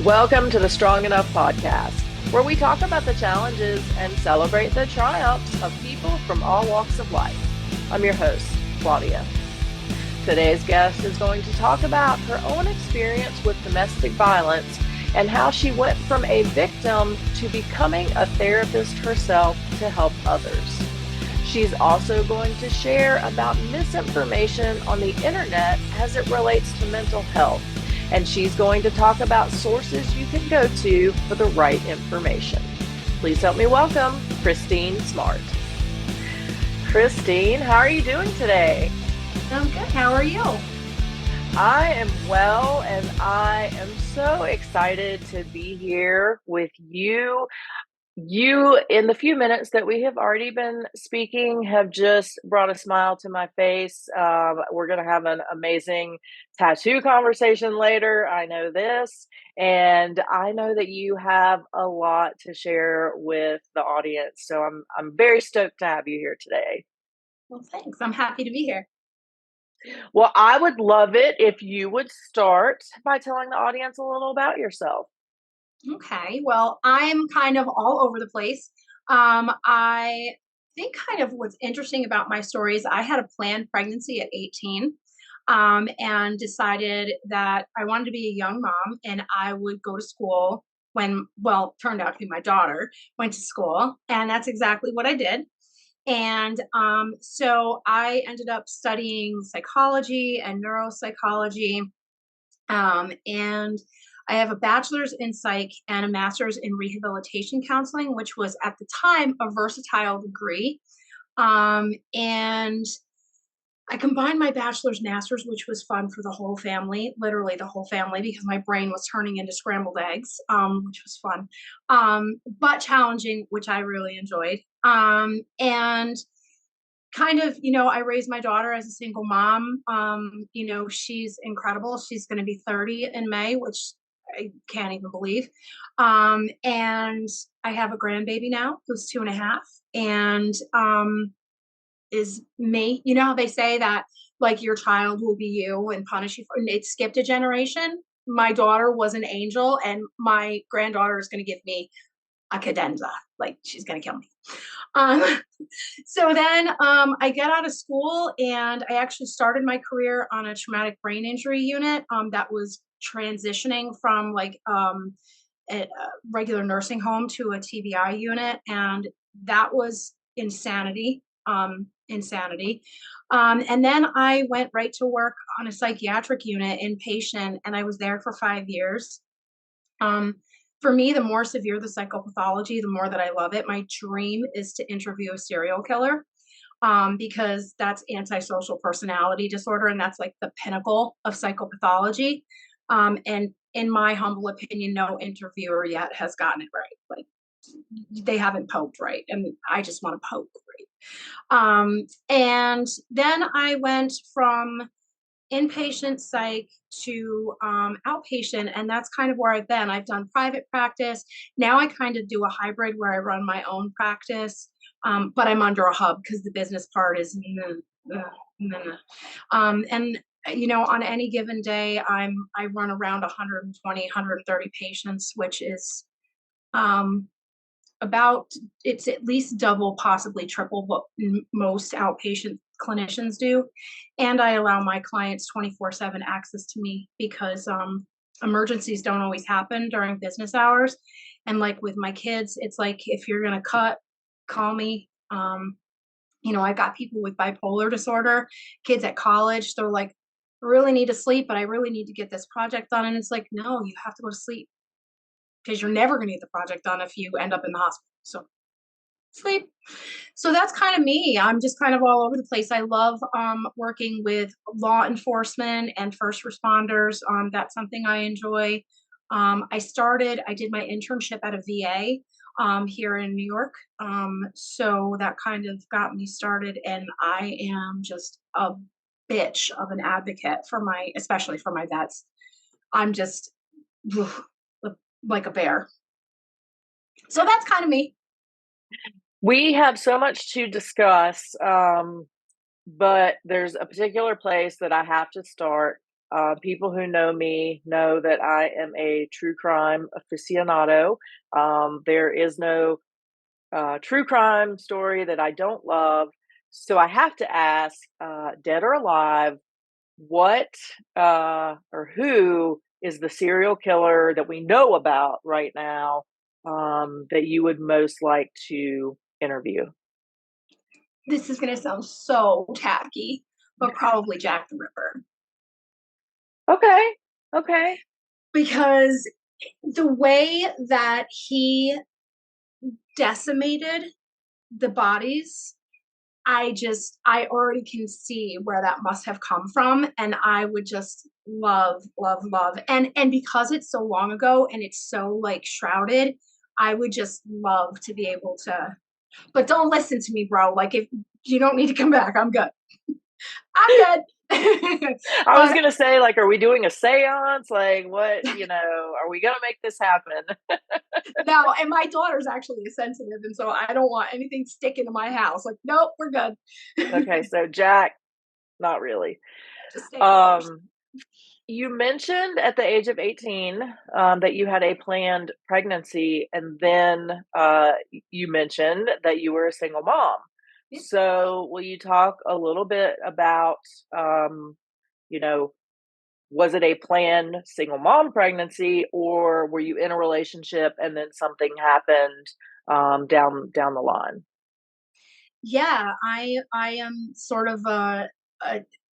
Welcome to the Strong Enough podcast, where we talk about the challenges and celebrate the triumphs of people from all walks of life. I'm your host, Claudia. Today's guest is going to talk about her own experience with domestic violence and how she went from a victim to becoming a therapist herself to help others. She's also going to share about misinformation on the internet as it relates to mental health. And she's going to talk about sources you can go to for the right information. Please help me welcome Christene Smart. Christene, how are you doing today? I'm good. How are you? I am well, and I am so excited to be here with you. You, in the few minutes that we have already been speaking, have just brought a smile to my face. We're going to have an amazing tattoo conversation later. I know this, and I know that you have a lot to share with the audience. So I'm very stoked to have you here today. Well, thanks. I'm happy to be here. Well, I would love it if you would start by telling the audience a little about yourself. Okay. Well, I'm kind of all over the place. I think kind of what's interesting about my story is I had a planned pregnancy at 18, and decided that I wanted to be a young mom and I would go to school when, well, turned out to be my daughter went to school. And that's exactly what I did. And so I ended up studying psychology and neuropsychology. And I have a bachelor's in psych and a master's in rehabilitation counseling, which was at the time a versatile degree. And I combined my bachelor's master's, which was fun for the whole family, literally the whole family, because my brain was turning into scrambled eggs, which was fun, but challenging, which I really enjoyed. And kind of, I raised my daughter as a single mom. She's incredible. She's going to be 30 in May, which I can't even believe. And I have a grandbaby now who's 2.5 and is me. You know how they say that like your child will be you and punish you for, and it skipped a generation. My daughter was an angel, and my granddaughter is going to give me a cadenza. Like she's going to kill me. Um, so then I get out of school and I actually started my career on a traumatic brain injury unit that was transitioning from like a regular nursing home to a TBI unit. And that was insanity. Insanity. And then I went right to work on a psychiatric unit inpatient, and I was there for 5 years. For me, the more severe the psychopathology, the more that I love it. My dream is to interview a serial killer, because that's antisocial personality disorder, and that's like the pinnacle of psychopathology. And in my humble opinion, no interviewer yet has gotten it right. Like they haven't poked right, and I just want to poke right. And then I went from inpatient psych to outpatient, and that's kind of where I've been. I've done private practice. Now I kind of do a hybrid where I run my own practice, but I'm under a hub because the business part is and on any given day I run around 120 130 patients, which is um about, it's at least double, possibly triple what most outpatient clinicians do. And I allow my clients 24/7 access to me because emergencies don't always happen during business hours. And like with my kids, it's like if you're going to cut, call me. I got people with bipolar disorder, kids at college, they're like, I really need to sleep, but I really need to get this project done. And it's like, no, you have to go to sleep because you're never going to get the project done if you end up in the hospital. So sleep. So that's kind of me. I'm just kind of all over the place. I love working with law enforcement and first responders. That's something I enjoy. I did my internship at a VA here in New York. So that kind of got me started, and I am just a bitch of an advocate especially for my vets. I'm just like a bear. So that's kind of me. We have so much to discuss, but there's a particular place that I have to start. People who know me know that I am a true crime aficionado. There is no true crime story that I don't love. So I have to ask, dead or alive, what or who is the serial killer that we know about right now, that you would most like to interview? This is gonna sound so tacky, but probably Jack the Ripper. Okay. Okay. Because the way that he decimated the bodies, I already can see where that must have come from, and I would just love, love, love, and because it's so long ago and it's so, like, shrouded, I would just love to be able to, but don't listen to me, bro, like, if you don't need to come back, I'm good. I'm good. I was But gonna say, like, are we doing a seance? Like, what, are we gonna make this happen? no, and my daughter's actually a sensitive, and so I don't want anything sticking to my house, like, "Nope, we're good." Okay, so Jack, not really. Just stay indoors. Um, you mentioned at the age of 18, that you had a planned pregnancy, and then, you mentioned that you were a single mom. Yeah. So, will you talk a little bit about, um, you know, was it a planned single mom pregnancy, or were you in a relationship and then something happened, down the line? Yeah, I am sort of a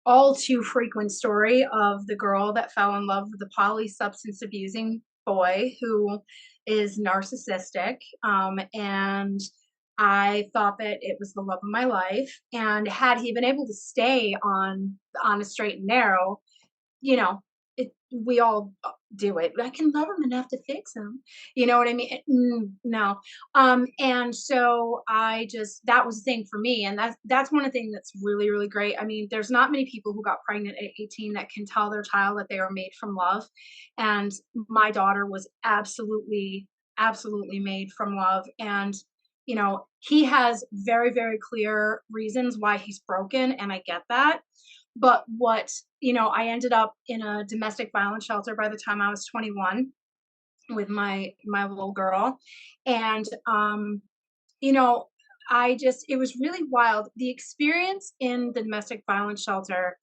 all too frequent story of the girl that fell in love with the poly substance abusing boy who is narcissistic. And I thought that it was the love of my life. And had he been able to stay on a straight and narrow, you know, we all do it. I can love him enough to fix him. You know what I mean? No. And so I just that was the thing for me, and that's one of the things that's really really great. I mean, there's not many people who got pregnant at 18 that can tell their child that they are made from love, and my daughter was absolutely made from love, and he has very very clear reasons why he's broken, and I get that, but I ended up in a domestic violence shelter by the time I was 21 with my little girl. And you know, it was really wild. The experience in the domestic violence shelter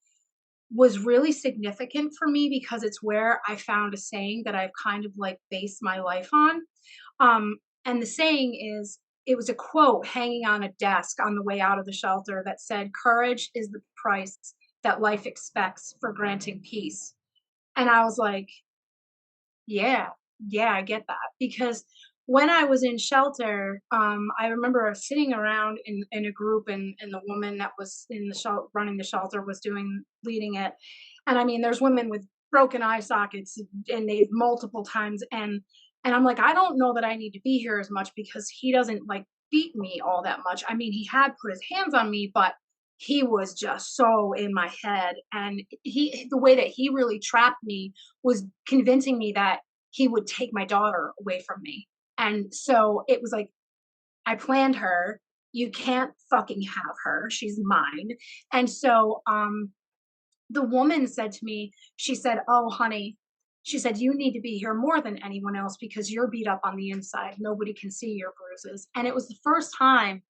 was really significant for me because it's where I found a saying that I've kind of like based my life on. And the saying is, it was a quote hanging on a desk on the way out of the shelter that said, "Courage is the price that life expects for granting peace." And I was like, yeah, yeah, I get that. Because when I was in shelter, I remember sitting around in a group, and the woman that was in the running the shelter was leading it. And I mean, there's women with broken eye sockets and they multiple times. And I'm like, I don't know that I need to be here as much because he doesn't like beat me all that much. I mean, he had put his hands on me, but he was just so in my head. And the way that he really trapped me was convincing me that he would take my daughter away from me. And so it was like, I planned her. You can't fucking have her. She's mine. And so the woman said to me, she said, "Oh, honey," she said, "you need to be here more than anyone else because you're beat up on the inside. Nobody can see your bruises." And it was the first time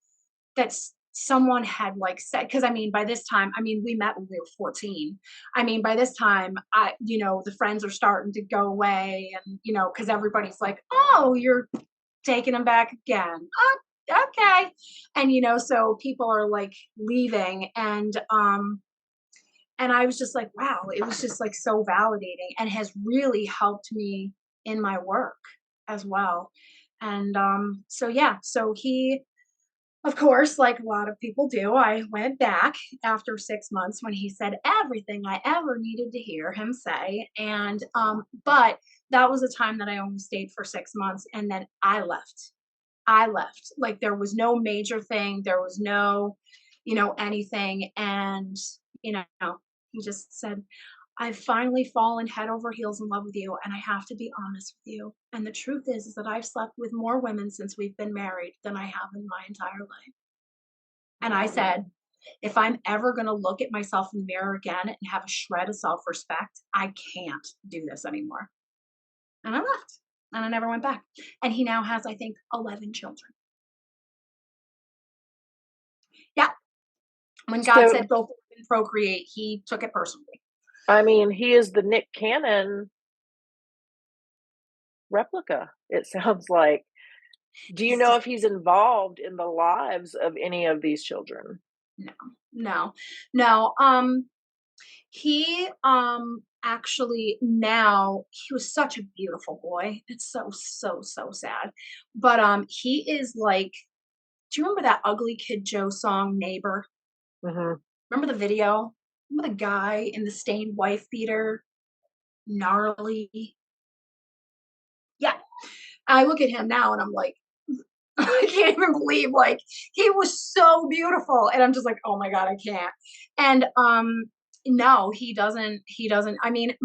that someone had like said, because I mean, by this time, I mean, we met when we were 14. I mean, by this time, the friends are starting to go away, and because everybody's like, "Oh, you're taking them back again." Oh, okay. And so people are like leaving, and I was just like, wow, it was just like so validating and has really helped me in my work as well. And so yeah, so he, of course, like a lot of people do, I went back after 6 months when he said everything I ever needed to hear him say. And but that was a time that I only stayed for 6 months, and then I left. I left. Like there was no major thing, there was no, anything. And, you know, he just said, "I've finally fallen head over heels in love with you, and I have to be honest with you. And the truth is that I've slept with more women since we've been married than I have in my entire life." And I said, If I'm ever going to look at myself in the mirror again and have a shred of self-respect, I can't do this anymore. And I left and I never went back. And he now has, I think, 11 children. Yeah. When God So, said go forth and procreate, he took it personally. I mean, he is the Nick Cannon replica, it sounds like. Do you He's know just if he's involved in the lives of any of these children? no, no, no. He actually now he was such a beautiful boy. It's so sad. But he is like, do you remember that Ugly Kid Joe song Neighbor? Mhm. Remember the video? Remember the guy in the stained wife beater? Gnarly. Yeah. I look at him now and I'm like, I can't even believe like he was so beautiful. And I'm just like, oh my God, I can't. And no, he doesn't. I mean,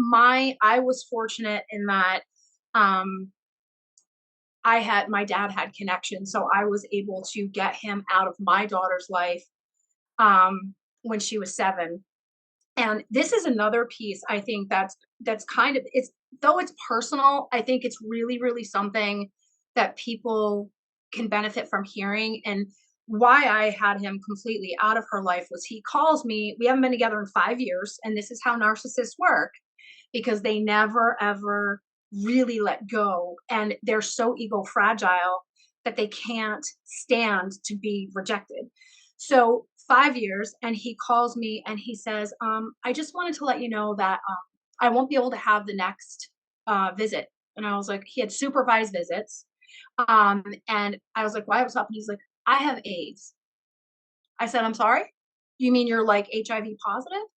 I was fortunate in that um my dad had connections, so I was able to get him out of my daughter's life when she was 7. And this is another piece I think that's kind of it's though it's personal, I think it's really something that people can benefit from hearing. And why I had him completely out of her life was he calls me, we haven't been together in 5 years, and this is how narcissists work because they never ever really let go, and they're so ego fragile that they can't stand to be rejected. So 5 years, and he calls me and he says, I just wanted to let you know that I won't be able to have the next visit. And I was like, he had supervised visits. And I was like, why? What's up? And he's like, I have AIDS. I said, I'm sorry? You mean you're like HIV positive?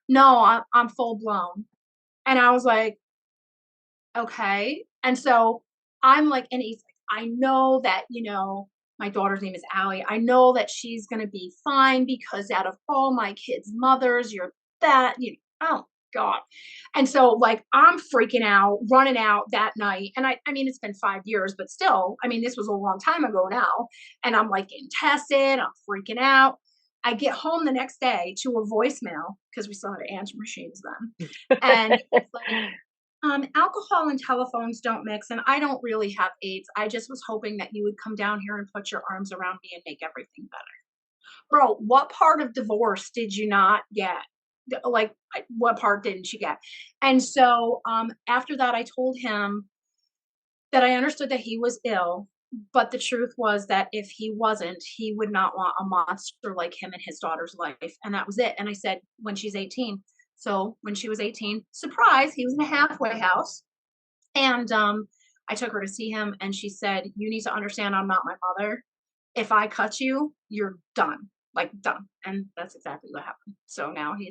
No, I'm full blown. And I was like, okay. And so I'm like, and he's like, I know that, my daughter's name is Allie. I know that she's going to be fine because out of all my kids' mothers, you're that, oh God. And so like, I'm freaking out, running out that night. And I mean, it's been 5 years, but still, I mean, this was a long time ago now. And I'm like getting tested, I'm freaking out. I get home the next day to a voicemail because we still had answer machines then. And it's like, alcohol and telephones don't mix, and I don't really have AIDS. I just was hoping that you would come down here and put your arms around me and make everything better. Bro, what part of divorce did you not get? Like, what part didn't you get? And so, after that, I told him that I understood that he was ill, but the truth was that if he wasn't, he would not want a monster like him in his daughter's life. And that was it. And I said, when she's 18. So when she was 18, surprise, he was in a halfway house. And I took her to see him, and she said, you need to understand I'm not my mother. If I cut you, you're done. Like done. And that's exactly what happened. So now he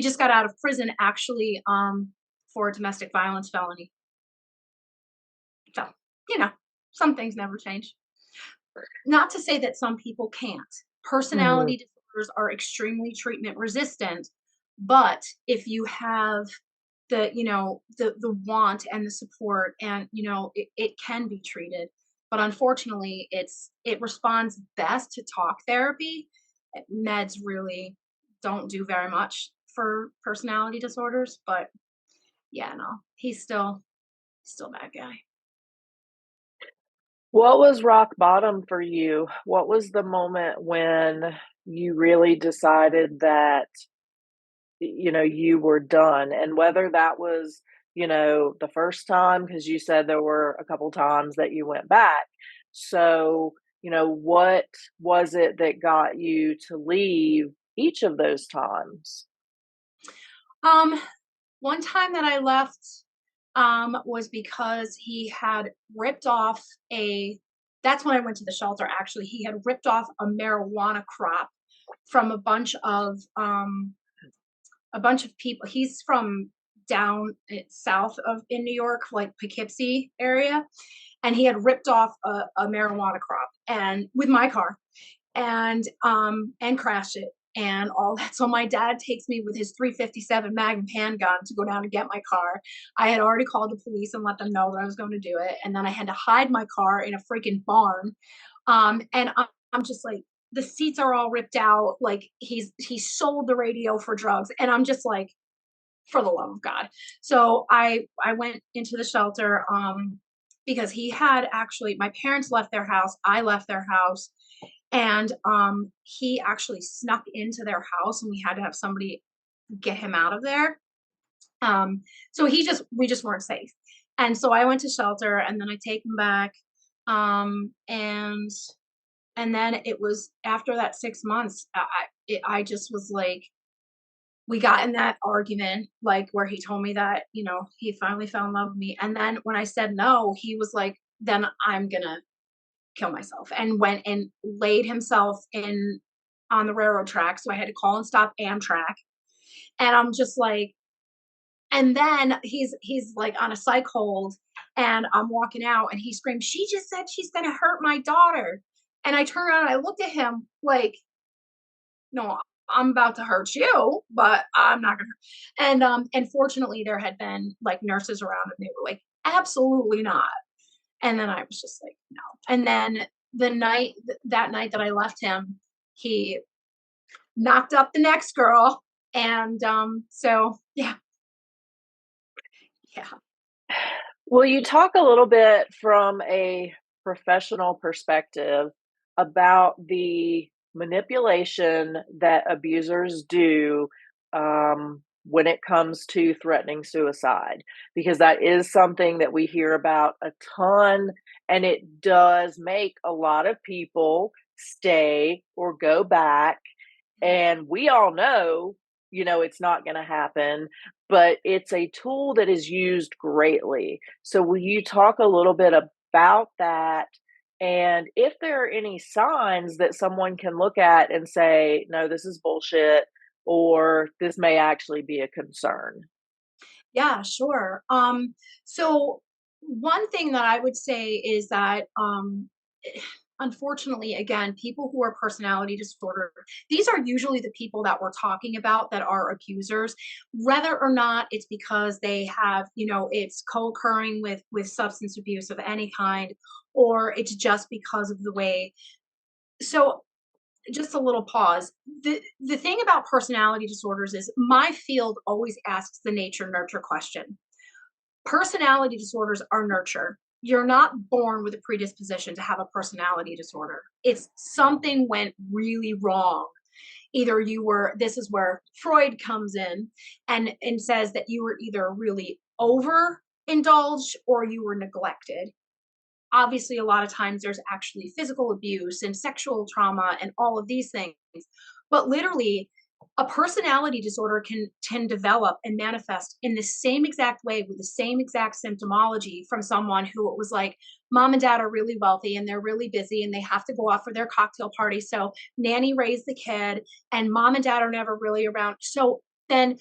just got out of prison actually for a domestic violence felony. So, you know, some things never change. Not to say that some people can't. Mhm. Personality disorders are extremely treatment resistant, but if you have the want and the support, and it can be treated. But unfortunately, it responds best to talk therapy. Meds really don't do very much for personality disorders, but yeah, no, he's still that guy. What was rock bottom for you? What was the moment when you really decided that, you were done? And whether that was, the first time, because you said there were a couple times that you went back. So, what was it that got you to leave each of those times? Um, One time that I left was because he had ripped off a. That's when I went to the shelter. Actually, he had ripped off a marijuana crop from a bunch of people. He's from down south of in New York, like Poughkeepsie area, and he had ripped off a marijuana crop and with my car and crashed it and all that. So my dad takes me with his 357 Magnum handgun to go down and get my car. I had already called the police and let them know that I was going to do it, and then I had to hide my car in a freaking barn. And I'm just like, the seats are all ripped out. Like he sold the radio for drugs. And I'm just like, for the love of God. So I went into the shelter because he had actually, my parents left their house, I left their house, and he actually snuck into their house and we had to have somebody get him out of there. So we just weren't safe. And so I went to shelter and then I take him back. Um, and and then it was after that 6 months, I just was like, we got in that argument, like where he told me that, he finally fell in love with me. And then when I said no, he was like, then I'm gonna kill myself, and went and laid himself in on the railroad track. So I had to call and stop Amtrak. And I'm just like, and then he's like on a psych hold, and I'm walking out and he screams, she just said she's gonna hurt my daughter. And I turned around and I looked at him like, no, I'm about to hurt you, but I'm not gonna. And fortunately, there had been like nurses around, and they were like, absolutely not. And then I was just like, no. And then that night that I left him, he knocked up the next girl, and so yeah, yeah, Will you talk a little bit from a professional perspective about the manipulation that abusers do when it comes to threatening suicide? Because that is something that we hear about a ton, and it does make a lot of people stay or go back. And we all know, it's not going to happen, but it's a tool that is used greatly. So, will you talk a little bit about that? And if there are any signs that someone can look at and say, no, this is bullshit, or this may actually be a concern? yeah, sure. So one thing that I would say is that unfortunately, again, people who are personality disorder, these are usually the people that we're talking about that are abusers, whether or not it's because they have, it's co-occurring with substance abuse of any kind, or it's just because of the way. So just a little pause. The thing about personality disorders is my field always asks the nature nurture question. Personality disorders are nurture. You're not born with a predisposition to have a personality disorder. It's something went really wrong. Either this is where Freud comes in and says that you were either really overindulged or you were neglected. Obviously, a lot of times there's actually physical abuse and sexual trauma and all of these things. But literally, a personality disorder can develop and manifest in the same exact way with the same exact symptomology from someone who it was like, mom and dad are really wealthy and they're really busy and they have to go off for their cocktail party. So nanny raised the kid and mom and dad are never really around. So then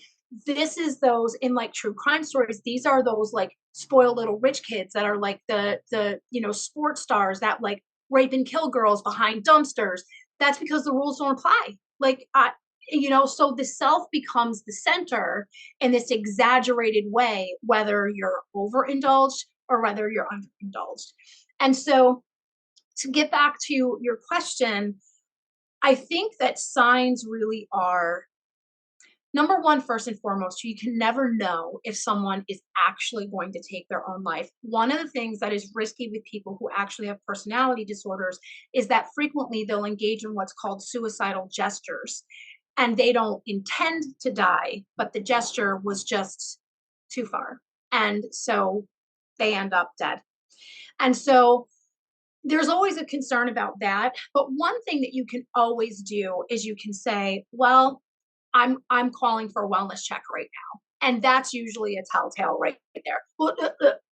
this is those in like true crime stories. These are those like spoiled little rich kids that are like the sports stars that like rape and kill girls behind dumpsters. That's because the rules don't apply. Like so the self becomes the center in this exaggerated way, whether you're overindulged or whether you're underindulged. And so to get back to your question, I think that signs really are number one, first and foremost, you can never know if someone is actually going to take their own life. One of the things that is risky with people who actually have personality disorders is that frequently they'll engage in what's called suicidal gestures. And they don't intend to die, but the gesture was just too far. And so they end up dead. And so there's always a concern about that. But one thing that you can always do is you can say, well, I'm calling for a wellness check right now. And that's usually a telltale right there. Well,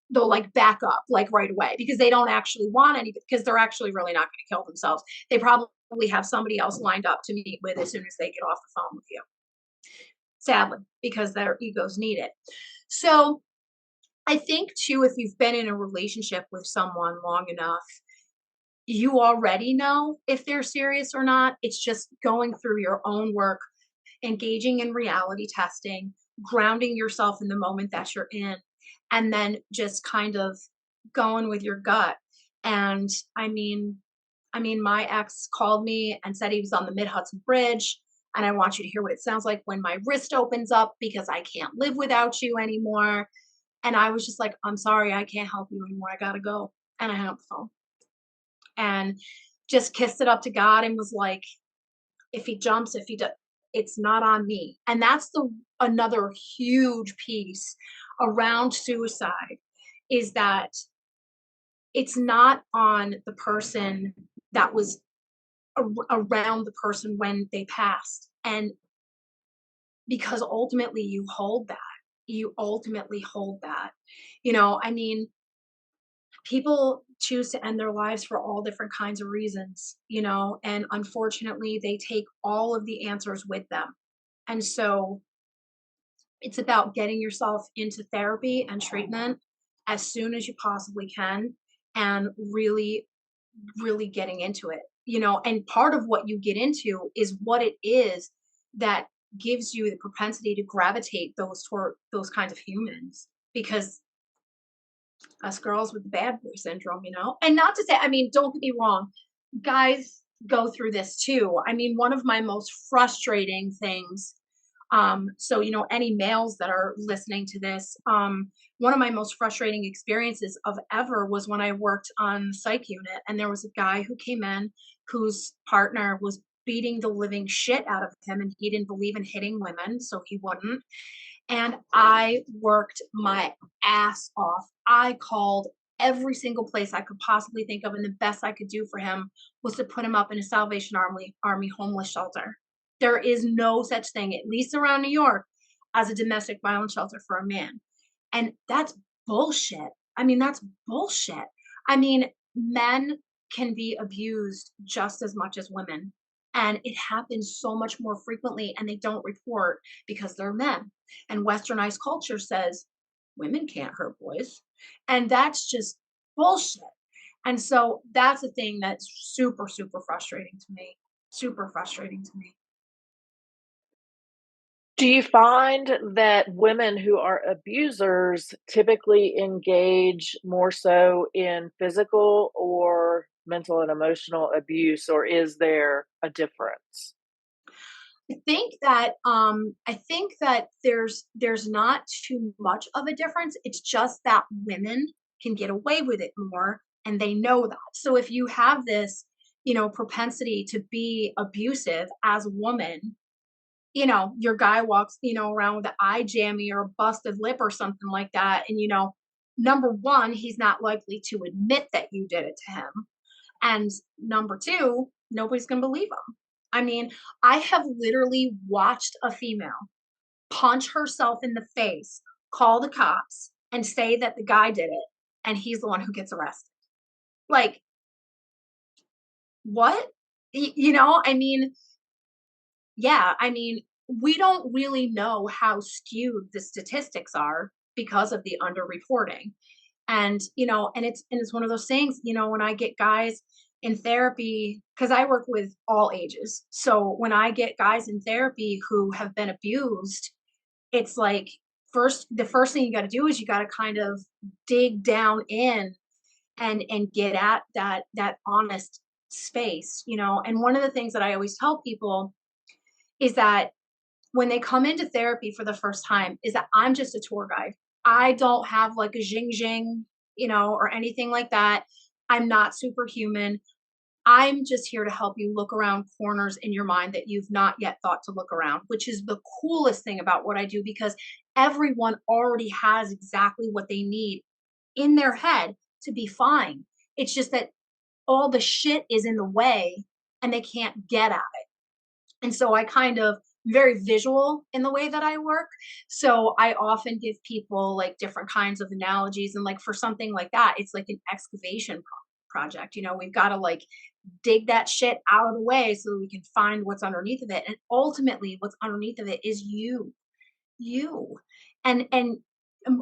they'll like back up like right away because they don't actually want any, because they're actually really not going to kill themselves. They probably have somebody else lined up to meet with as soon as they get off the phone with you. Sadly, because their egos need it. So I think too, if you've been in a relationship with someone long enough, you already know if they're serious or not. It's just going through your own work, engaging in reality testing, grounding yourself in the moment that you're in, and then just kind of going with your gut. And I mean, I mean, my ex called me and said he was on the Mid Hudson Bridge. And I want you to hear what it sounds like when my wrist opens up because I can't live without you anymore. And I was just like, I'm sorry, I can't help you anymore. I gotta go. And I hung up the phone and just kissed it up to God and was like, if he jumps, if he does, it's not on me. And that's the another huge piece around suicide is that it's not on the person that was around the person when they passed. And because ultimately you hold that, you ultimately hold that. I mean, people choose to end their lives for all different kinds of reasons, and unfortunately, they take all of the answers with them. And so it's about getting yourself into therapy and treatment as soon as you possibly can and really, really getting into it. And part of what you get into is what it is that gives you the propensity to gravitate those toward those kinds of humans because us girls with the bad boy syndrome, and not to say, I mean, don't get me wrong, guys go through this too. I mean, one of my most frustrating things, so any males that are listening to this, one of my most frustrating experiences of ever was when I worked on the psych unit and there was a guy who came in whose partner was beating the living shit out of him and he didn't believe in hitting women, so he wouldn't. And I worked my ass off. I called every single place I could possibly think of, and the best I could do for him was to put him up in a Salvation Army homeless shelter. There is no such thing, at least around New York, as a domestic violence shelter for a man. And that's bullshit. I mean, that's bullshit. I mean, men can be abused just as much as women. And it happens so much more frequently, and they don't report because they're men. And westernized culture says women can't hurt boys. And that's just bullshit. And so that's a thing that's super, super frustrating to me. Super frustrating to me. Do you find that women who are abusers typically engage more so in physical or mental and emotional abuse, or is there a difference? I think that there's not too much of a difference. It's just that women can get away with it more and they know that. So if you have this, propensity to be abusive as a woman, your guy walks, around with an eye jammy or a busted lip or something like that. And, number one, he's not likely to admit that you did it to him. And number two, nobody's going to believe him. I mean, I have literally watched a female punch herself in the face, call the cops, and say that the guy did it, and he's the one who gets arrested. Like, what? I mean, yeah, I mean, we don't really know how skewed the statistics are because of the underreporting. And it's one of those things, when I get guys in therapy, because I work with all ages. So when I get guys in therapy who have been abused, it's like the first thing you got to do is you got to kind of dig down in and get at that honest space. And one of the things that I always tell people is that when they come into therapy for the first time is that I'm just a tour guide. I don't have like a jing jing, or anything like that. I'm not superhuman. I'm just here to help you look around corners in your mind that you've not yet thought to look around, which is the coolest thing about what I do because everyone already has exactly what they need in their head to be fine. It's just that all the shit is in the way and they can't get at it. And so I kind of very visual in the way that I work. So I often give people like different kinds of analogies. And like for something like that, it's like an excavation project. We've got to like dig that shit out of the way so that we can find what's underneath of it. And ultimately, what's underneath of it is you. And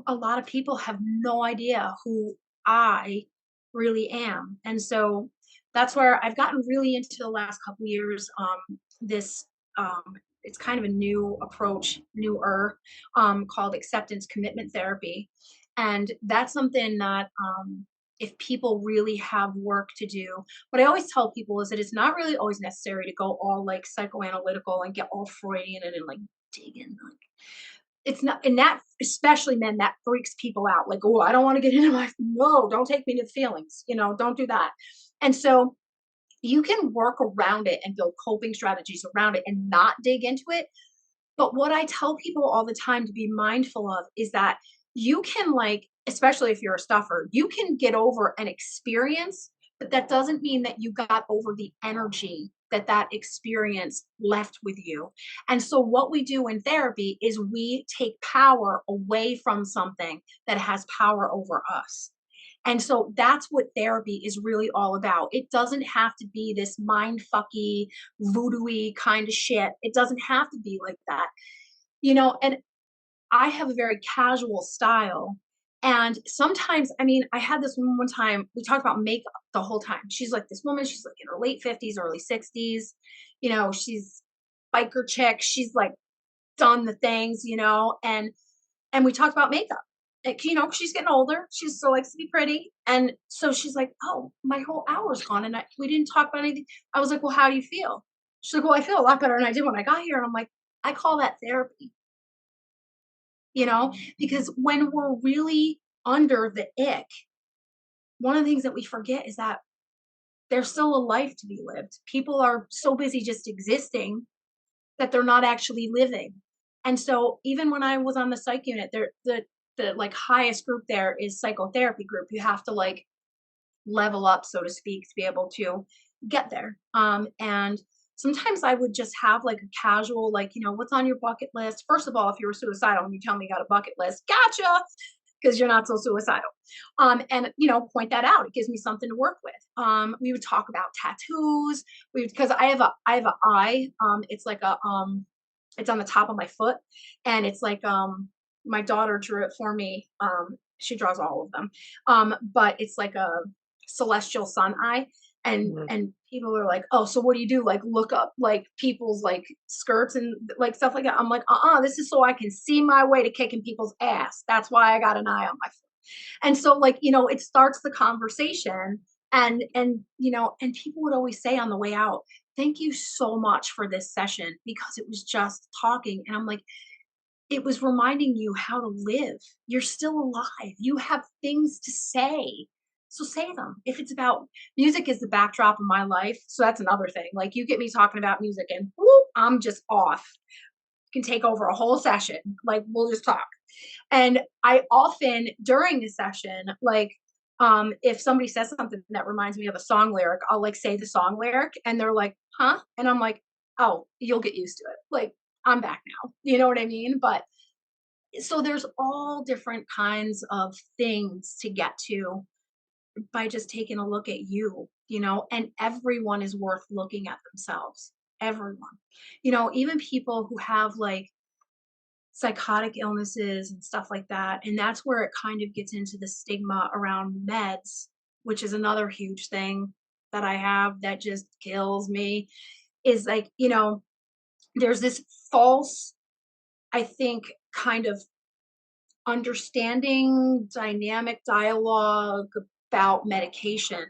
a lot of people have no idea who I really am. And so that's where I've gotten really into the last couple years. This it's kind of a new approach, newer, called acceptance commitment therapy, and that's something that if people really have work to do. What I always tell people is that it's not really always necessary to go all like psychoanalytical and get all Freudian and like dig in. Like it's not, and that especially men, that freaks people out. Like, oh, I don't want to get into my no, don't take me to the feelings. Don't do that. And so you can work around it and build coping strategies around it and not dig into it. But what I tell people all the time to be mindful of is that you can, like, especially if you're a stuffer, you can get over an experience, but that doesn't mean that you got over the energy that that experience left with you. And so what we do in therapy is we take power away from something that has power over us. And so that's what therapy is really all about. It doesn't have to be this mind fucky, voodoo-y kind of shit. It doesn't have to be like that. And I have a very casual style. And sometimes, I mean, I had this woman one time, we talked about makeup the whole time. She's like this woman, she's like in her late 50s, early 60s. She's biker chick. She's like done the things, and we talked about makeup. Like, she's getting older. She still likes to be pretty. And so she's like, oh, my whole hour's gone. And we didn't talk about anything. I was like, well, how do you feel? She's like, well, I feel a lot better than I did when I got here. And I'm like, I call that therapy, because when we're really under the ick, one of the things that we forget is that there's still a life to be lived. People are so busy just existing that they're not actually living. And so even when I was on the psych unit, the like highest group there is psychotherapy group. You have to like level up, so to speak, to be able to get there. And sometimes I would just have like a casual, like, what's on your bucket list? First of all, if you were suicidal and you tell me you got a bucket list, gotcha, because you're not so suicidal. And point that out. It gives me something to work with. We would talk about tattoos. Because I have a eye. It's like it's on the top of my foot, and it's like my daughter drew it for me. She draws all of them. But it's like a celestial sun eye. And people are like, oh, so what do you do? Like look up like people's like skirts and like stuff like that. I'm like, this is so I can see my way to kicking people's ass. That's why I got an eye on my foot. And so like, it starts the conversation, and people would always say on the way out, thank you so much for this session, because it was just talking. And I'm like, it was reminding you how to live. You're still alive. You have things to say. So say them. If it's about music is the backdrop of my life. So that's another thing. Like you get me talking about music and whoop, I'm just off. Can take over a whole session. Like we'll just talk. And I often during the session, like if somebody says something that reminds me of a song lyric, I'll like say the song lyric and they're like, huh? And I'm like, oh, you'll get used to it. Like I'm back now. You know what I mean? But so there's all different kinds of things to get to by just taking a look at and everyone is worth looking at themselves. Everyone. Even people who have like psychotic illnesses and stuff like that. And that's where it kind of gets into the stigma around meds, which is another huge thing that I have that just kills me. Is like, there's this false, I think, kind of understanding dynamic dialogue about medication,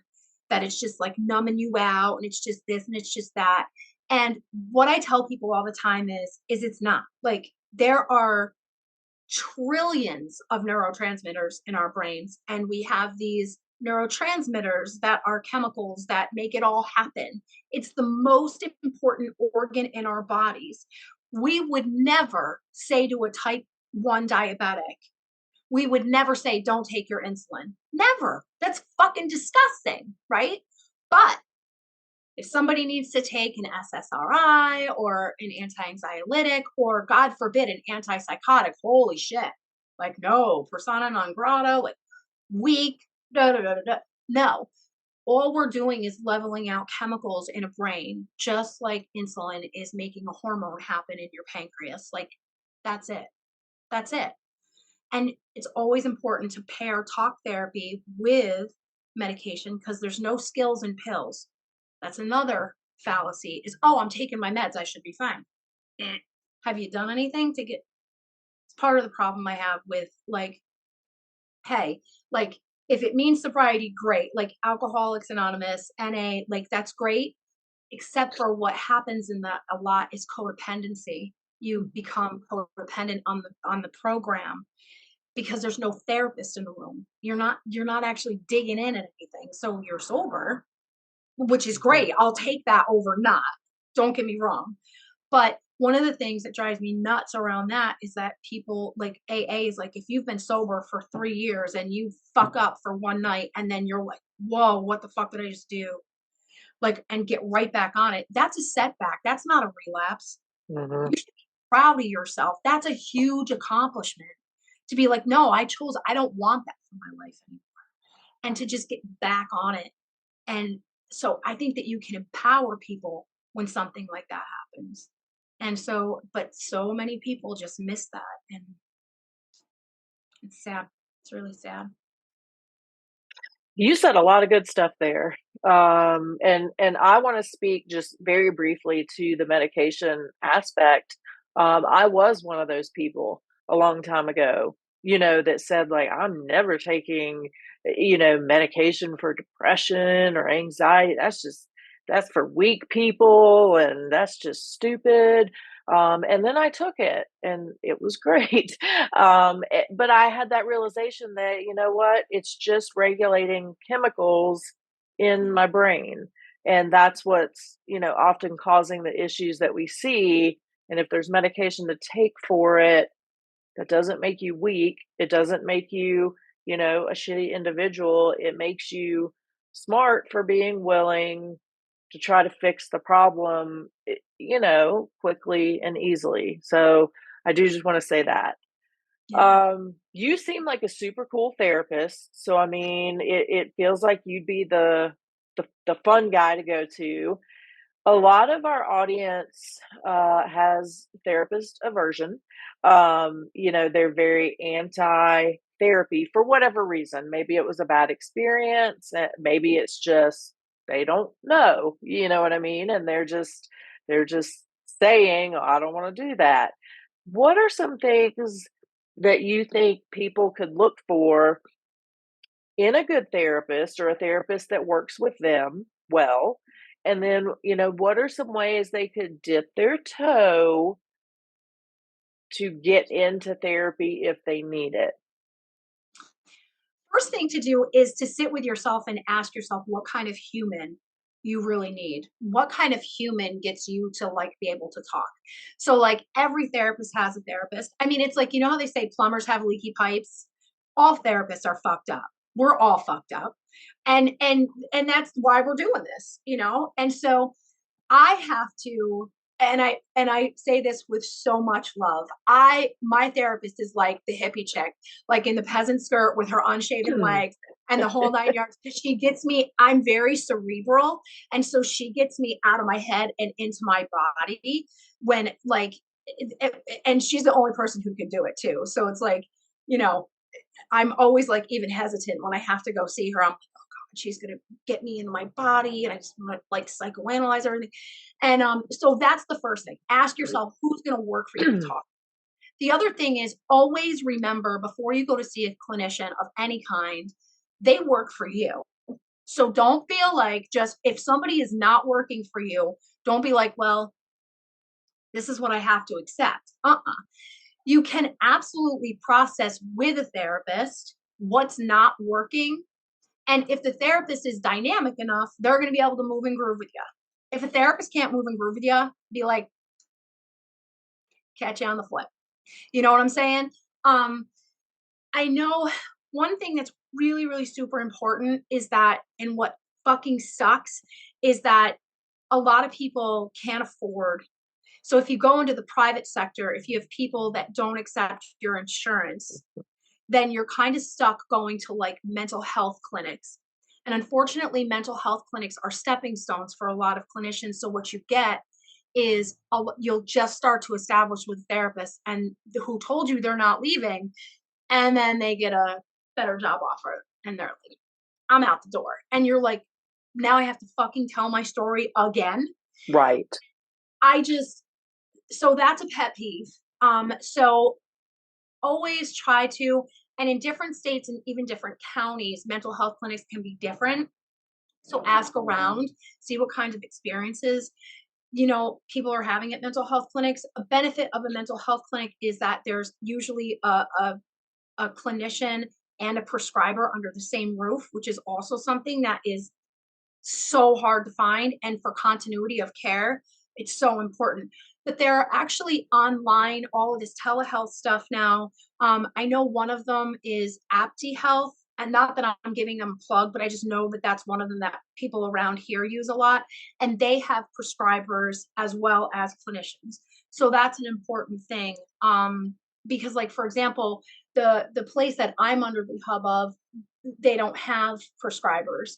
that it's just like numbing you out and it's just this and it's just that. And what I tell people all the time is it's not. Like there are trillions of neurotransmitters in our brains, and we have these neurotransmitters that are chemicals that make it all happen. It's the most important organ in our bodies. We would never say to a type 1 diabetic, we would never say, don't take your insulin. Never. That's fucking disgusting, right? But if somebody needs to take an SSRI or an anti-anxiolytic or, God forbid, an antipsychotic, holy shit. Like, no, persona non grata, like weak, da da da da. No, all we're doing is leveling out chemicals in a brain, just like insulin is making a hormone happen in your pancreas. Like, that's it. That's it. And it's always important to pair talk therapy with medication, because there's no skills in pills. That's another fallacy is, oh, I'm taking my meds, I should be fine. Have you done anything to get, it's part of the problem I have with like, hey, like If it means sobriety, great. Like Alcoholics Anonymous, NA, like that's great. Except for what happens in that a lot is codependency. You become codependent on the program because there's no therapist in the room. You're not actually digging in at anything. So you're sober, which is Mhm. great. I'll take that over not. Don't get me wrong. But one of the things that drives me nuts around that is that people like AA is like, if you've been sober for 3 years and you fuck up for one night and then you're like, whoa, what the fuck did I just do? Like, and get right back on it. That's a setback. That's not a relapse. Mhm. You should be proud of yourself. That's a huge accomplishment to be like, no, I don't want that for my life anymore. And to just get back on it. And so I think that you can empower people when something like that happens. And so, but so many people just miss that. And it's sad. It's really sad. You said a lot of good stuff there. And I want to speak just very briefly to the medication aspect. I was one of those people a long time ago, that said like I'm never taking, medication for depression or anxiety. That's for weak people and that's just stupid. And then I took it and it was great. But I had that realization that, you know what, it's just regulating chemicals in my brain. And that's what's, often causing the issues that we see. And if there's medication to take for it, that doesn't make you weak. It doesn't make you, a shitty individual. It makes you smart for being willing to try to fix the problem, quickly and easily. So I do just want to say that. Yeah. You seem like a super cool therapist. So I mean, it feels like you'd be the fun guy to go to. A lot of our audience has therapist aversion. They're very anti therapy for whatever reason. Maybe it was a bad experience. Maybe it's just they don't know. You know what I mean? And they're just saying, oh, I don't want to do that. What are some things that you think people could look for in a good therapist or a therapist that works with them well? And then, what are some ways they could dip their toe to get into therapy if they need it? First thing to do is to sit with yourself and ask yourself what kind of human you really need. What kind of human gets you to like be able to talk? So like every therapist has a therapist. I mean, it's like, you know how they say plumbers have leaky pipes? All therapists are fucked up. We're all fucked up. And that's why we're doing this, you know? And so I have to, and I say this with so much love. My therapist is like the hippie chick, like in the peasant skirt with her unshaven legs and the whole 9 yards. She gets me, I'm very cerebral. And so she gets me out of my head and into my body when like and she's the only person who can do it too. So it's like, you know, I'm always like even hesitant when I have to go see her. I'm like, oh God, she's gonna get me in my body, and I just want to like psychoanalyze everything. And so that's the first thing. Ask yourself who's gonna work for you to talk. The other thing is always remember before you go to see a clinician of any kind, they work for you. So don't feel like just if somebody is not working for you, don't be like, well, this is what I have to accept. You can absolutely process with a therapist what's not working. And if the therapist is dynamic enough, they're going to be able to move and groove with you. If a therapist can't move and groove with you, be like, catch you on the flip. You know what I'm saying? Um, I know one thing that's really, really super important is that, and what fucking sucks is that a lot of people can't afford. So if you go into the private sector, if you have people that don't accept your insurance, then you're kind of stuck going to like mental health clinics. And unfortunately, mental health clinics are stepping stones for a lot of clinicians. So what you get is you'll just start to establish with therapists and who told you they're not leaving, and then they get a better job offer and they're like, I'm out the door. And you're like, now I have to fucking tell my story again. Right. I just, so that's a pet peeve. So always try to, And in different states and even different counties, mental health clinics can be different. So ask around, see what kinds of experiences people are having at mental health clinics. A benefit of a mental health clinic is that there's usually a clinician and a prescriber under the same roof, which is also something that is so hard to find. And for continuity of care, it's so important. But there are actually online, all of this telehealth stuff now. I know one of them is Apti Health, and not that I'm giving them a plug, but I just know that that's one of them that people around here use a lot. And they have prescribers as well as clinicians. So that's an important thing. Because, like, for example, the place that I'm under the hub of, they don't have prescribers.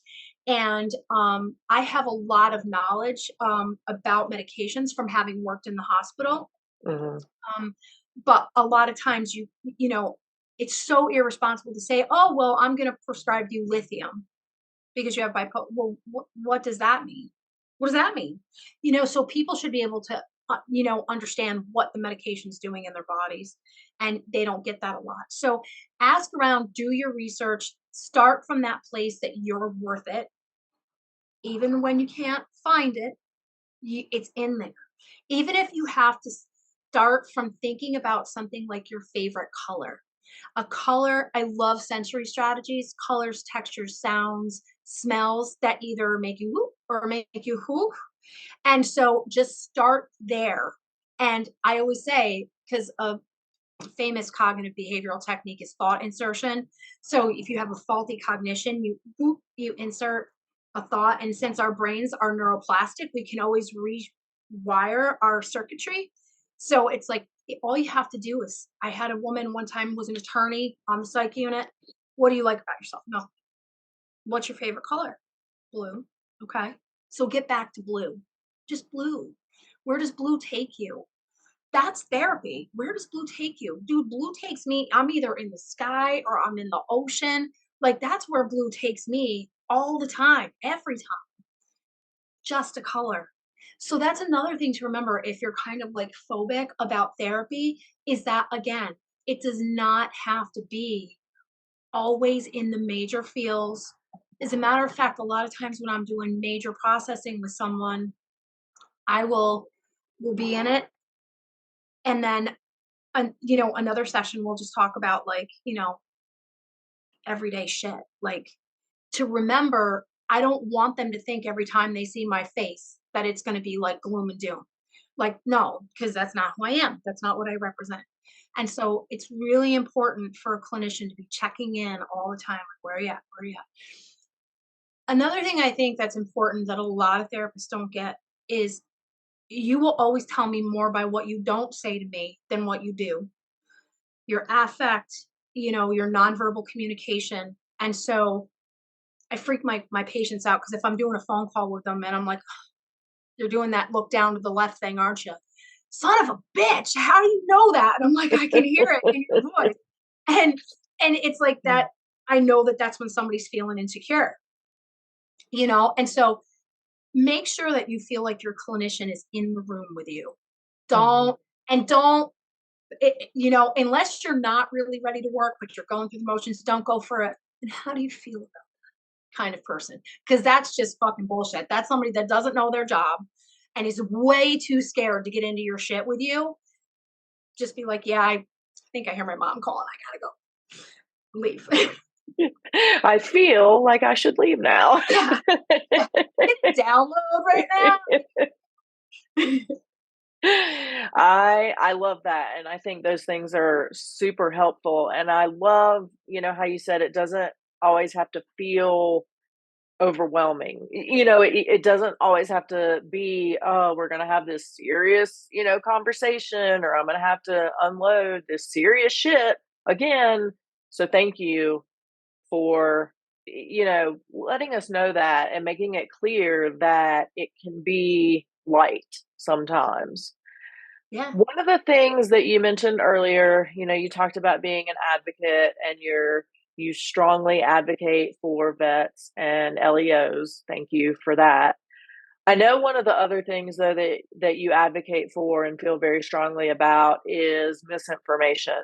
And I have a lot of knowledge about medications from having worked in the hospital. Mm-hmm. But a lot of times it's so irresponsible to say, oh, well, I'm going to prescribe you lithium because you have bipolar. Well, what does that mean? What does that mean? So people should be able to, understand what the medication's doing in their bodies. And they don't get that a lot. So ask around, do your research, start from that place that you're worth it. Even when you can't find it, it's in there. Even if you have to start from thinking about something like your favorite color. A color, I love sensory strategies, colors, textures, sounds, smells that either make you whoop or make you whoop. And so just start there. And I always say, because a famous cognitive behavioral technique is thought insertion. So if you have a faulty cognition, you insert a thought. And since our brains are neuroplastic, we can always rewire our circuitry. So it's like all you have to do is, I had a woman one time who was an attorney on the psych unit. What do you like about yourself? No. What's your favorite color? Blue. Okay. So get back to blue. Just blue. Where does blue take you? That's therapy. Where does blue take you? Dude, blue takes me, I'm either in the sky or I'm in the ocean. Like, that's where blue takes me all the time, every time. Just a color. So that's another thing to remember if you're kind of like phobic about therapy, is that, again, it does not have to be always in the major fields. As a matter of fact, a lot of times when I'm doing major processing with someone, I will be in it, and then another session we'll just talk about, like, everyday shit. Like, to remember, I don't want them to think every time they see my face that it's going to be like gloom and doom. Like, no, because that's not who I am. That's not what I represent. And so it's really important for a clinician to be checking in all the time. Like, where are you at? Where are you at? Another thing I think that's important that a lot of therapists don't get is, you will always tell me more by what you don't say to me than what you do. Your affect, your nonverbal communication. And so I freak my patients out, because if I'm doing a phone call with them and I'm like, you're doing that look down to the left thing, aren't you? Son of a bitch, how do you know that? And I'm like, I can hear it in your voice. And it's like that. I know that that's when somebody's feeling insecure, and so make sure that you feel like your clinician is in the room with you. Don't, and don't, unless you're not really ready to work, but you're going through the motions, don't go for it. And how do you feel about that kind of person? Because that's just fucking bullshit. That's somebody that doesn't know their job and is way too scared to get into your shit with you. Just be like, yeah, I think I hear my mom calling. I gotta go. Leave. I feel like I should leave now. Yeah. Hit download right now. I love that, and I think those things are super helpful, and I love, how you said it doesn't always have to feel overwhelming. It doesn't always have to be, "Oh, we're gonna have this serious, conversation, or I'm gonna have to unload this serious shit again." So thank you for, letting us know that and making it clear that it can be light sometimes. Yeah. One of the things that you mentioned earlier, you talked about being an advocate, and you strongly advocate for vets and LEOs. Thank you for that. I know one of the other things, though, that you advocate for and feel very strongly about is misinformation.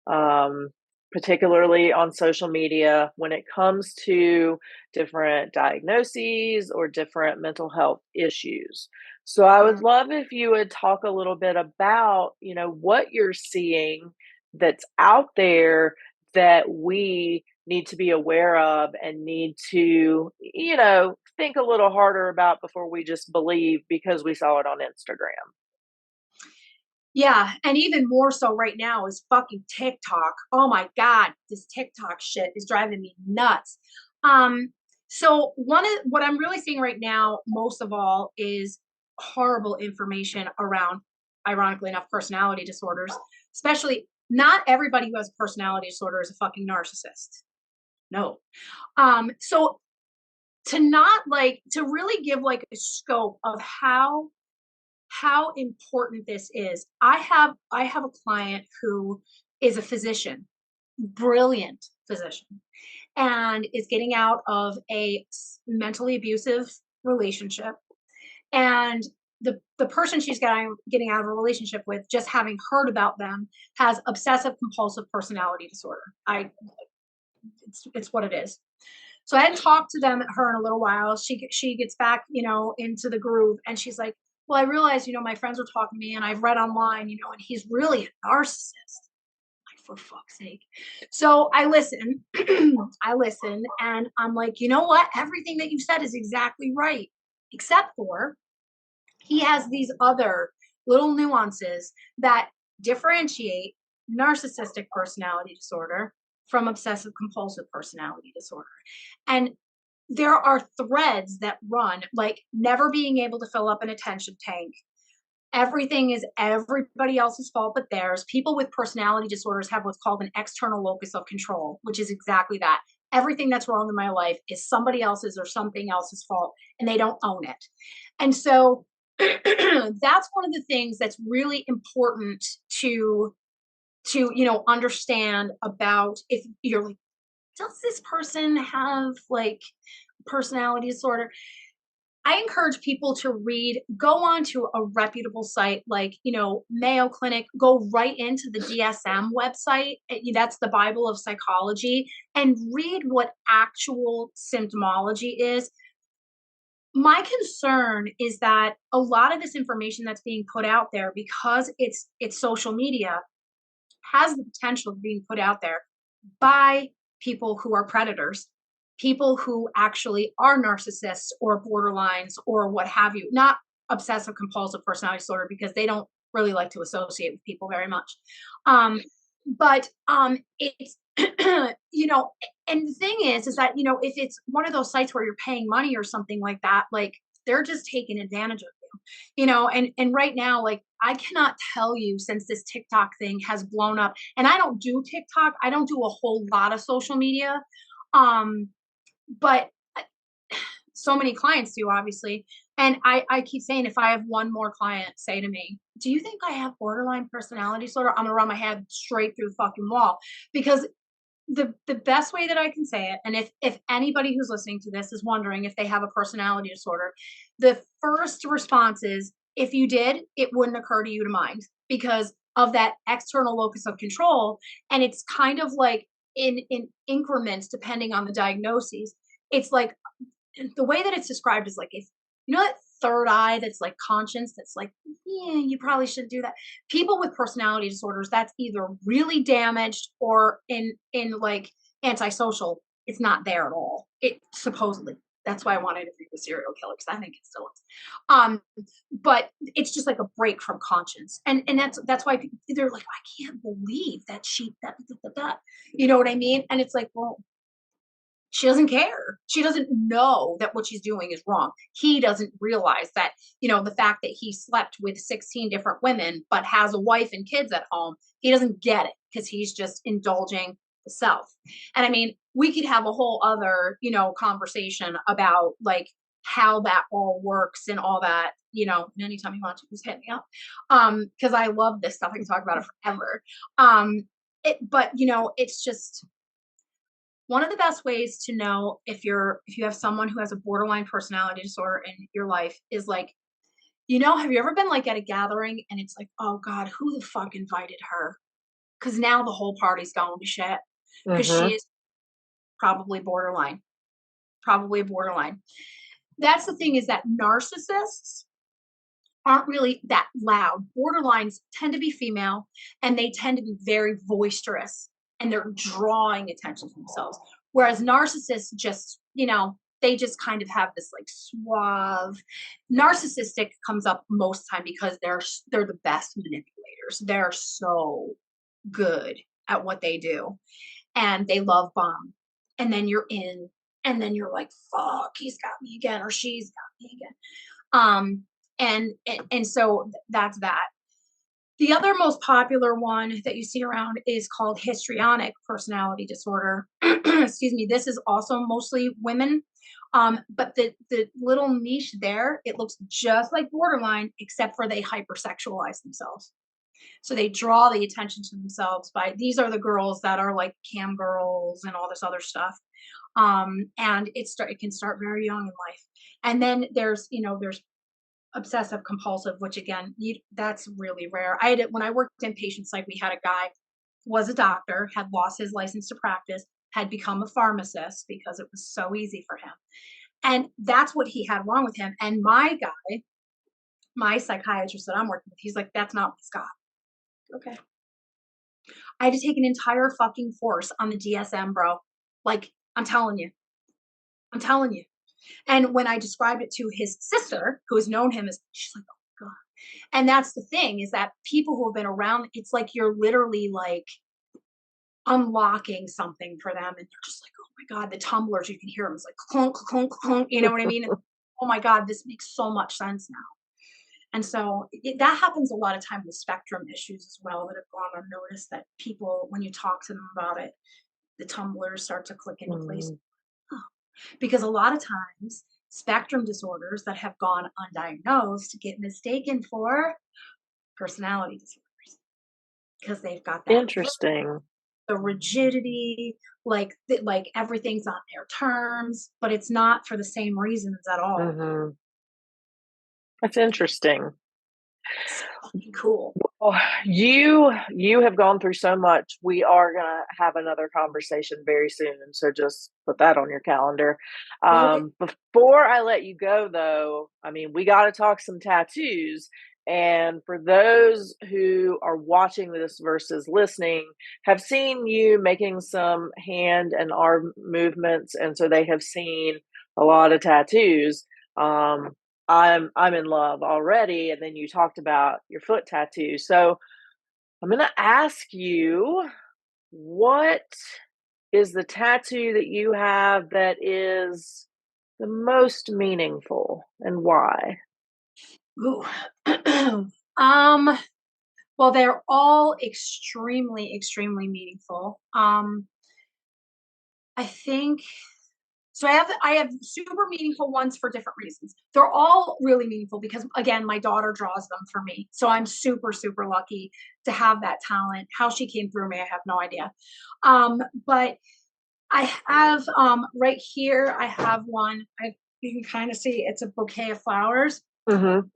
Um, particularly on social media when it comes to different diagnoses or different mental health issues. So I would Mm. love if you would talk a little bit about, what you're seeing that's out there that we need to be aware of and need to, think a little harder about before we just believe because we saw it on Instagram. Yeah, and even more so right now is fucking TikTok. Oh my god, this TikTok shit is driving me nuts. Um, so one of what I'm really seeing right now, most of all, is horrible information around, ironically enough, personality disorders. Especially, not everybody who has a personality disorder is a fucking narcissist. No. So to not like to really give like a scope of how important this is. I have a client who is a physician, brilliant physician, and is getting out of a mentally abusive relationship. And the person she's getting out of a relationship with, just having heard about them, has obsessive compulsive personality disorder. I it's what it is. So I hadn't talked to her in a little while. She gets back, into the groove, and she's like, "Well, I realize, my friends were talking to me, and I've read online, and he's really a narcissist." Like, for fuck's sake. So I listen, I listen, and I'm like, you know what? Everything that you said is exactly right, except for he has these other little nuances that differentiate narcissistic personality disorder from obsessive compulsive personality disorder. And there are threads that run, like never being able to fill up an attention tank. Everything is everybody else's fault but theirs. People with personality disorders have what's called an external locus of control, which is exactly that. Everything that's wrong in my life is somebody else's or something else's fault, and they don't own it. And so that's one of the things that's really important to understand about, if you're like, does this person have like personality disorder? I encourage people to go on to a reputable site like, Mayo Clinic, go right into the DSM website. That's the Bible of psychology, and read what actual symptomology is. My concern is that a lot of this information that's being put out there, because it's social media, has the potential of being put out there by people who are predators, people who actually are narcissists or borderlines or what have you, not obsessive compulsive personality disorder, because they don't really like to associate with people very much. But it's and the thing is that, if it's one of those sites where you're paying money or something like that, like, they're just taking advantage of and right now, like, I cannot tell you, since this TikTok thing has blown up, and I don't do TikTok, I don't do a whole lot of social media. Um, but so many clients do, obviously. And I keep saying, if I have one more client say to me, "Do you think I have borderline personality disorder?" I'm gonna run my head straight through the fucking wall, because the best way that I can say it, and if anybody who's listening to this is wondering if they have a personality disorder, the first response is, if you did, it wouldn't occur to you to mind, because of that external locus of control. And it's kind of like in increments depending on the diagnoses. It's like, the way that it's described is like, if that third eye that's like conscience, that's like, yeah, you probably shouldn't do that. People with personality disorders, that's either really damaged, or in like antisocial, it's not there at all. It supposedly. That's why I wanted to read the serial killer, because I think it still is. Um, but it's just like a break from conscience, and that's why they're like, I can't believe that that. You know what I mean? And it's like, well, she doesn't care. She doesn't know that what she's doing is wrong. He doesn't realize that, the fact that he slept with 16 different women but has a wife and kids at home, he doesn't get it, because he's just indulging the self. And I mean, we could have a whole other, conversation about like how that all works and all that, and anytime you want to, just hit me up. Because I love this stuff. I can talk about it forever. But it's just one of the best ways to know if you have someone who has a borderline personality disorder in your life is like, have you ever been like at a gathering and it's like, oh God, who the fuck invited her? Because now the whole party's going to shit. because she Mm-hmm. is probably borderline, probably borderline. That's the thing, is that narcissists aren't really that loud. Borderlines tend to be female, and they tend to be very boisterous, and they're drawing attention to themselves. Whereas narcissists just, they just kind of have this like suave. Narcissistic comes up most time because they're the best manipulators. They're so good at what they do, and they love bomb. And then you're in, and then you're like, fuck, he's got me again, or she's got me again. And so that's that. The other most popular one that you see around is called histrionic personality disorder. Excuse me. This is also mostly women. But the little niche there, it looks just like borderline, except for they hypersexualize themselves. So they draw the attention to themselves by, these are the girls that are like cam girls and all this other stuff. And it can start very young in life. And then there's obsessive compulsive, which again, that's really rare. When I worked in patient psych, we had a guy, was a doctor, had lost his license to practice, had become a pharmacist because it was so easy for him. And that's what he had wrong with him. And my guy, my psychiatrist that I'm working with, he's like, that's not what's got. Okay. I had to take an entire fucking course on the DSM, bro. Like, I'm telling you. I'm telling you. And when I described it to his sister, who has known him, she's like, oh God. And that's the thing, is that people who have been around, it's like you're literally like unlocking something for them. And they're just like, oh my God, the tumblers, you can hear them. It's like clunk, clunk, clunk. You know what I mean? And, oh my God, this makes so much sense now. And so that happens a lot of time with spectrum issues as well, that have gone unnoticed, that people, when you talk to them about it, the tumblers start to click into place. Oh. Because a lot of times spectrum disorders that have gone undiagnosed get mistaken for personality disorders, because they've got that Interesting. the rigidity, like everything's on their terms, but it's not for the same reasons at all. Mm-hmm. That's interesting. It's fucking cool. Well, you have gone through so much. We are gonna have another conversation very soon, so just put that on your calendar. Okay. Before I let you go, though, I mean, we got to talk some tattoos. And for those who are watching this versus listening, have seen you making some hand and arm movements, and so they have seen a lot of tattoos. Um, I'm in love already, and then you talked about your foot tattoo. So I'm going to ask you, what is the tattoo that you have that is the most meaningful, and why? Ooh. um well, they're all extremely, extremely meaningful. I think so. I have super meaningful ones for different reasons. They're all really meaningful because, again, my daughter draws them for me. So I'm super, super lucky to have that talent. How she came through me, I have no idea. But I have right here, I have one. You can kind of see it's a bouquet of flowers. Mm-hmm.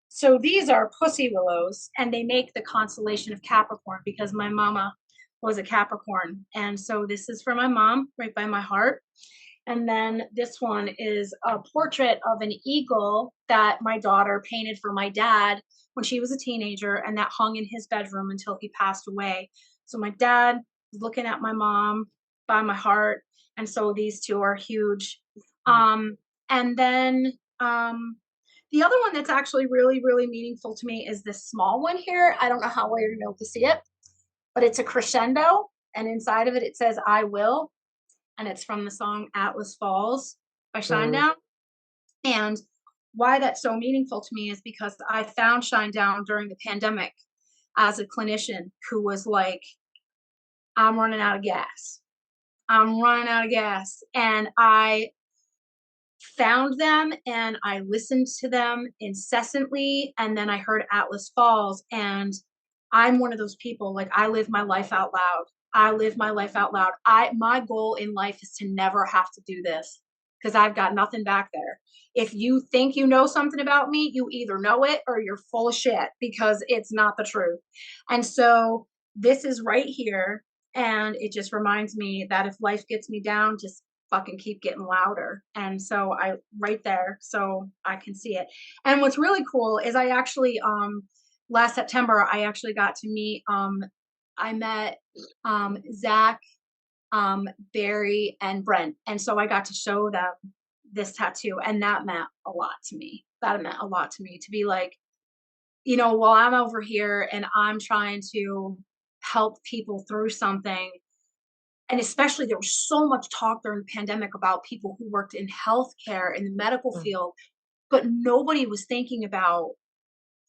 So these are pussy willows, and they make the constellation of Capricorn because my mama was a Capricorn. And so this is for my mom, right by my heart. And then this one is a portrait of an eagle that my daughter painted for my dad when she was a teenager, and that hung in his bedroom until he passed away. So my dad is looking at my mom by my heart. And so these two are huge. And then the other one that's actually really, really meaningful to me is this small one here. I don't know how well you're going to be able to see it, but it's a crescendo. And inside of it, it says, I will. And it's from the song Atlas Falls by Mm-hmm. Shinedown. And why that's so meaningful to me is because I found Shinedown during the pandemic as a clinician who was like, I'm running out of gas. I'm running out of gas. And I found them and I listened to them incessantly. And then I heard Atlas Falls, and I'm one of those people, like, I live my life out loud. I live my life out loud. My goal in life is to never have to do this because I've got nothing back there. If you think you know something about me, you either know it or you're full of shit, because it's not the truth. And so this is right here. And it just reminds me that if life gets me down, just fucking keep getting louder. And so I right there so I can see it. And what's really cool is I actually last September I actually got to meet I met Zach, Barry and Brent. And so I got to show them this tattoo and that meant a lot to me. That meant a lot to me to be like, while I'm over here and I'm trying to help people through something, and especially there was so much talk during the pandemic about people who worked in healthcare in the medical field, but nobody was thinking about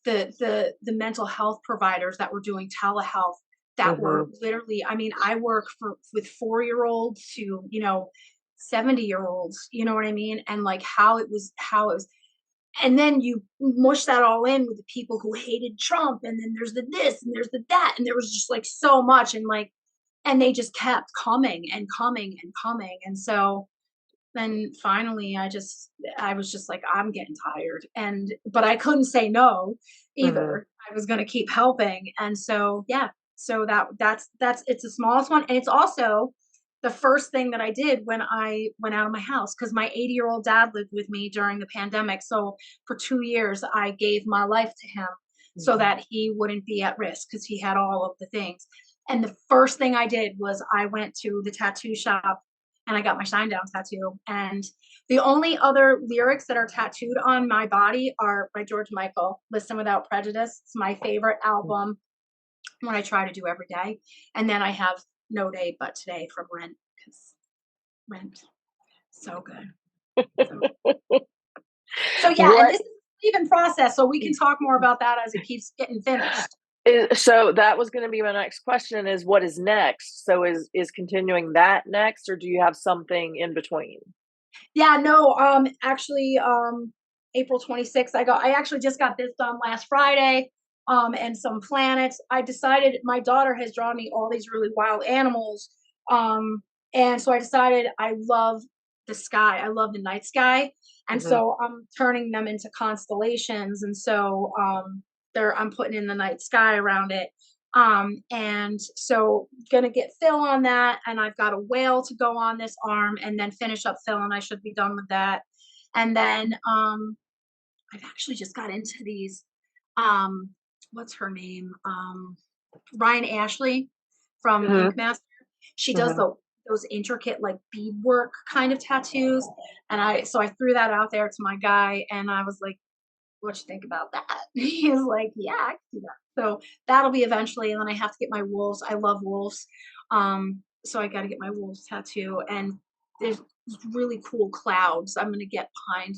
the mental health providers that were doing telehealth that Mm-hmm. were literally, I mean, I work with 4-year-olds to 70-year-olds, you know what I mean, and like how it was. And then you mush that all in with the people who hated Trump, and then there's the this and there's the that, and there was just like so much, and like, and they just kept coming and coming and coming, and so then finally I was just like, I'm getting tired, but I couldn't say no Mm-hmm. either. I was going to keep helping, and so yeah, so that's it's the smallest one, and it's also the first thing that I did when I went out of my house, because my 80-year-old dad lived with me during the pandemic. So for 2 years I gave my life to him so Mm-hmm. that he wouldn't be at risk, because he had all of the things. And the first thing I did was I went to the tattoo shop and I got my Shinedown tattoo. And the only other lyrics that are tattooed on my body are by George Michael, Listen Without Prejudice. It's my favorite album, what I try to do every day. And then I have No Day But Today from Rent, because Rent, so good. So, so yeah, and What this is the leave-in process, so we can talk more about that as it keeps getting finished. so that was going to be my next question is what is next? So is continuing that next, or do you have something in between? Yeah, no, actually, April 26th, I actually just got this done last Friday, and some planets. I decided my daughter has drawn me all these really wild animals. Um, and so I decided I love the sky. I love the night sky. And Mm-hmm. so I'm turning them into constellations. And so, I'm putting in the night sky around it. And so gonna get fill on that, and I've got a whale to go on this arm, and then finish up fill, and I should be done with that. And then I've actually just got into these. Um, what's her name? Ryan Ashley from Ink Mm-hmm. Master. She does Mm-hmm. those intricate like beadwork kind of tattoos, and I threw that out there to my guy, and I was like, what you think about that? He was like, yeah, I can do that. So that'll be eventually. And then I have to get my wolves. I love wolves. So I got to get my wolves tattoo. And there's really cool clouds I'm going to get behind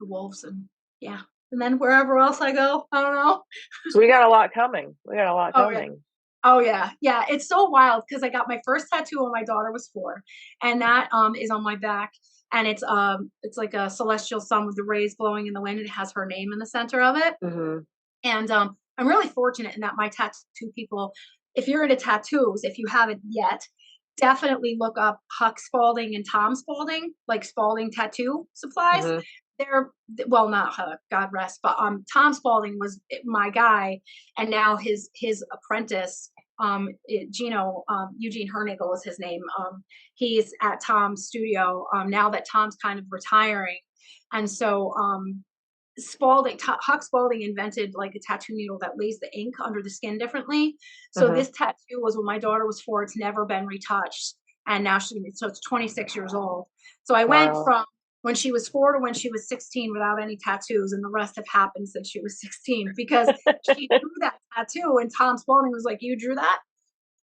the wolves. And yeah. And then wherever else I go, I don't know. So we got a lot coming. We got a lot Oh, yeah. coming. Oh yeah, yeah. It's so wild because I got my first tattoo when my daughter was 4, and that is on my back, and it's like a celestial sun with the rays blowing in the wind. It has her name in the center of it, Mm-hmm. and I'm really fortunate in that my tattoo people, if you're into tattoos, if you haven't yet, definitely look up Huck Spalding and Tom Spalding, like Spalding Tattoo Supplies. Mm-hmm. They're, well, not Huck, God rest, but Tom Spalding was my guy, and now his apprentice, Gino, Eugene Hernagel is his name. He's at Tom's studio now that Tom's kind of retiring, and so Huck Spalding invented like a tattoo needle that lays the ink under the skin differently. So Mm-hmm. this tattoo was when my daughter was 4. It's never been retouched, and now so it's 26 years old. So I went Wow. from when she was 4 to when she was 16 without any tattoos, and the rest have happened since she was 16 because she drew that tattoo, and Tom Spalding was like, "You drew that?"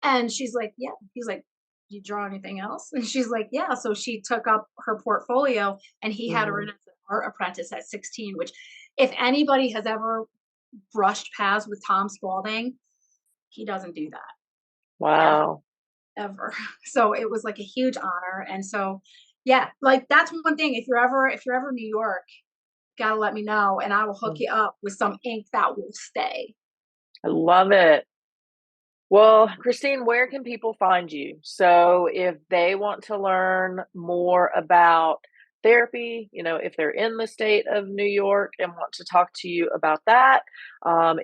And she's like, "Yeah." He's like, "You draw anything else?" And she's like, "Yeah." So she took up her portfolio, and he had her Mm-hmm. in as an art apprentice at 16, which if anybody has ever brushed paths with Tom Spalding, he doesn't do that ever, Wow. ever. So it was like a huge honor. And so, yeah, like that's one thing. If you're ever in New York, gotta let me know, and I will hook you up with some ink that will stay. I love it. Well, Christene, where can people find you? So if they want to learn more about therapy, if they're in the state of New York and want to talk to you about that.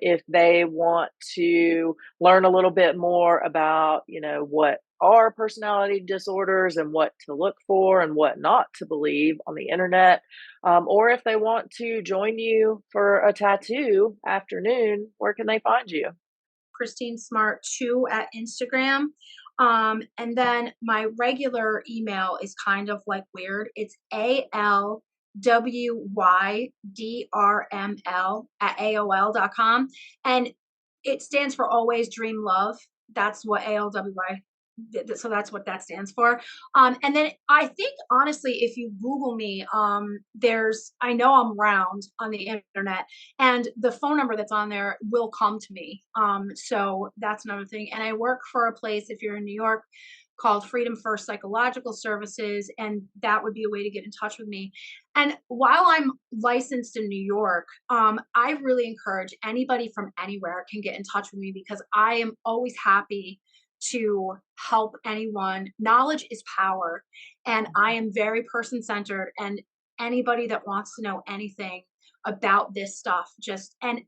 If they want to learn a little bit more about, what are personality disorders and what to look for and what not to believe on the internet. Or if they want to join you for a tattoo afternoon, where can they find you? Christene Smart 2 at Instagram. And then my regular email is kind of like weird. It's ALWYDRML at AOL.com. And it stands for Always Dream Love. That's what ALWY. So that's what that stands for. And then I think honestly, if you Google me, I know I'm around on the internet, and the phone number that's on there will come to me. So that's another thing. And I work for a place, if you're in New York, called Freedom First Psychological Services, and that would be a way to get in touch with me. And while I'm licensed in New York, I really encourage anybody from anywhere can get in touch with me, because I am always happy to help anyone. Knowledge is power, and I am very person-centered, and anybody that wants to know anything about this stuff, and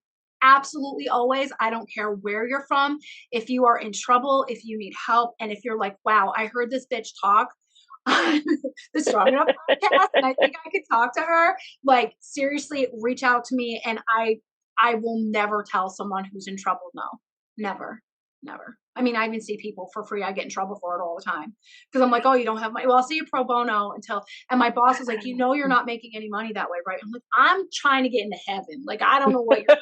absolutely always, I don't care where you're from, if you are in trouble, if you need help, and if you're like, wow, I heard this bitch talk on the Strong Enough podcast, and I think I could talk to her, like, seriously, reach out to me, and I will never tell someone who's in trouble no. Never. I mean, I even see people for free. I get in trouble for it all the time, because I'm like, oh, you don't have money. Well, I'll see you pro bono and my boss is like, you're not making any money that way, right? I'm like, I'm trying to get into heaven. Like, I don't know what you're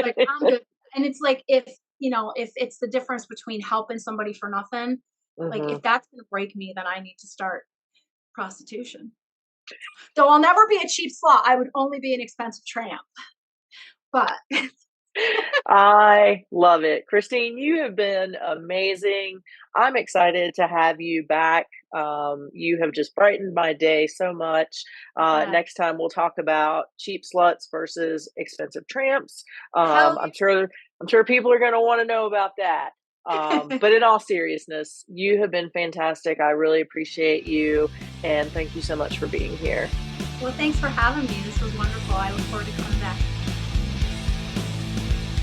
like, I'm good. And it's like, if it's the difference between helping somebody for nothing, like, if that's going to break me, then I need to start prostitution. Though I'll never be a cheap slut. I would only be an expensive tramp. But I love it. Christene, you have been amazing. I'm excited to have you back. You have just brightened my day so much. Next time we'll talk about cheap sluts versus expensive tramps. I'm sure people are going to want to know about that. But in all seriousness, you have been fantastic. I really appreciate you, and thank you so much for being here. Well, thanks for having me. This was wonderful. I look forward to coming back.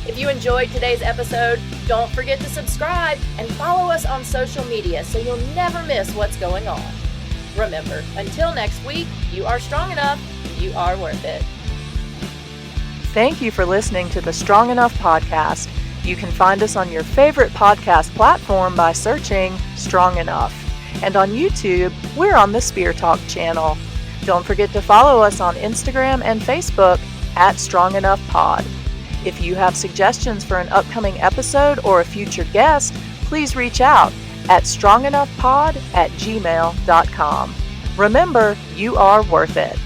If you enjoyed today's episode, don't forget to subscribe and follow us on social media so you'll never miss what's going on. Remember, until next week, you are strong enough, you are worth it. Thank you for listening to the Strong Enough podcast. You can find us on your favorite podcast platform by searching Strong Enough. And on YouTube, we're on the Spear Talk channel. Don't forget to follow us on Instagram and Facebook at strongenoughpod. If you have suggestions for an upcoming episode or a future guest, please reach out at strongenoughpod@gmail.com. Remember, you are worth it.